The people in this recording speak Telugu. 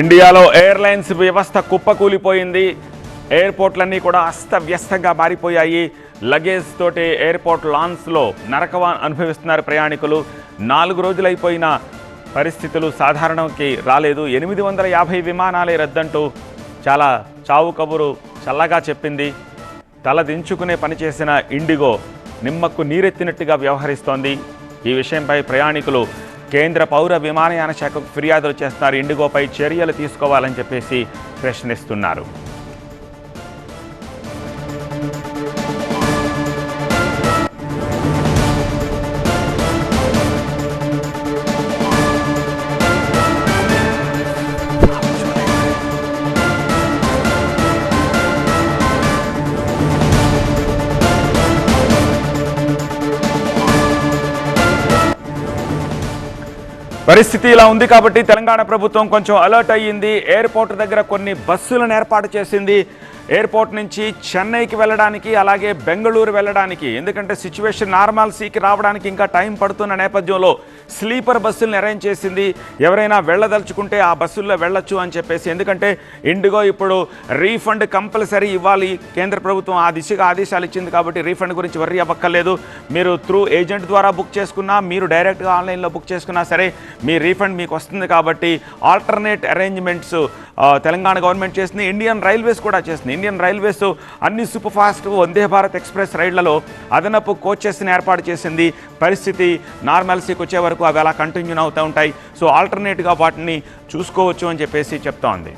ఇండియాలో ఎయిర్లైన్స్ వ్యవస్థ కుప్పకూలిపోయింది. ఎయిర్పోర్ట్లన్నీ కూడా అస్తవ్యస్తంగా మారిపోయాయి. లగేజ్ తోటి ఎయిర్పోర్ట్ లాన్స్లో నరకం అనుభవిస్తున్నారు ప్రయాణికులు. 4 రోజులైపోయిన పరిస్థితులు సాధారణంకి రాలేదు. 850 విమానాలే రద్దంటూ చాలా చావు కబురు చల్లగా చెప్పింది. తల దించుకునే పనిచేసిన ఇండిగో నిమ్మకు నీరెత్తినట్టుగా వ్యవహరిస్తోంది. ఈ విషయంపై ప్రయాణికులు కేంద్ర పౌర విమానయాన శాఖకు ఫిర్యాదులు చేస్తున్నారు. ఇండిగోపై చర్యలు తీసుకోవాలని చెప్పేసి ప్రశ్నిస్తున్నారు. పరిస్థితి ఇలా ఉంది కాబట్టి తెలంగాణ ప్రభుత్వం కొంచెం అలర్ట్ అయ్యింది. ఎయిర్పోర్ట్ దగ్గర కొన్ని బస్సులను ఏర్పాటు చేసింది. ఎయిర్పోర్ట్ నుంచి చెన్నైకి వెళ్ళడానికి, అలాగే బెంగళూరు వెళ్ళడానికి, ఎందుకంటే సిచ్యువేషన్ నార్మల్సీకి రావడానికి ఇంకా టైం పడుతున్న నేపథ్యంలో స్లీపర్ బస్సులను అరేంజ్ చేసింది. ఎవరైనా వెళ్ళదలుచుకుంటే ఆ బస్సుల్లో వెళ్ళొచ్చు అని చెప్పేసి. ఎందుకంటే ఇండిగో ఇప్పుడు రీఫండ్ కంపల్సరీ ఇవ్వాలి. కేంద్ర ప్రభుత్వం ఆ దిశగా ఆదేశాలు ఇచ్చింది కాబట్టి రీఫండ్ గురించి వర్రీ అవ్వక్కర్లేదు. మీరు త్రూ ఏజెంట్ ద్వారా బుక్ చేసుకున్నా, మీరు డైరెక్ట్గా ఆన్లైన్లో బుక్ చేసుకున్నా సరే మీ రీఫండ్ మీకు వస్తుంది. కాబట్టి ఆల్టర్నేట్ అరేంజ్మెంట్స్ తెలంగాణ గవర్నమెంట్ చేసింది. ఇండియన్ రైల్వేస్ కూడా చేసింది. ఇండియన్ రైల్వేస్ అన్ని super fast Vande Bharat express రైళ్లలో అదనపు కోచెస్ని ఏర్పాటు చేసింది. పరిస్థితి నార్మల్సీకి వచ్చే వరకు అవి అలా కంటిన్యూ అవుతూ ఉంటాయి. సో ఆల్టర్నేట్గా వాటిని చూసుకోవచ్చు అని చెప్పేసి చెప్తా ఉంది.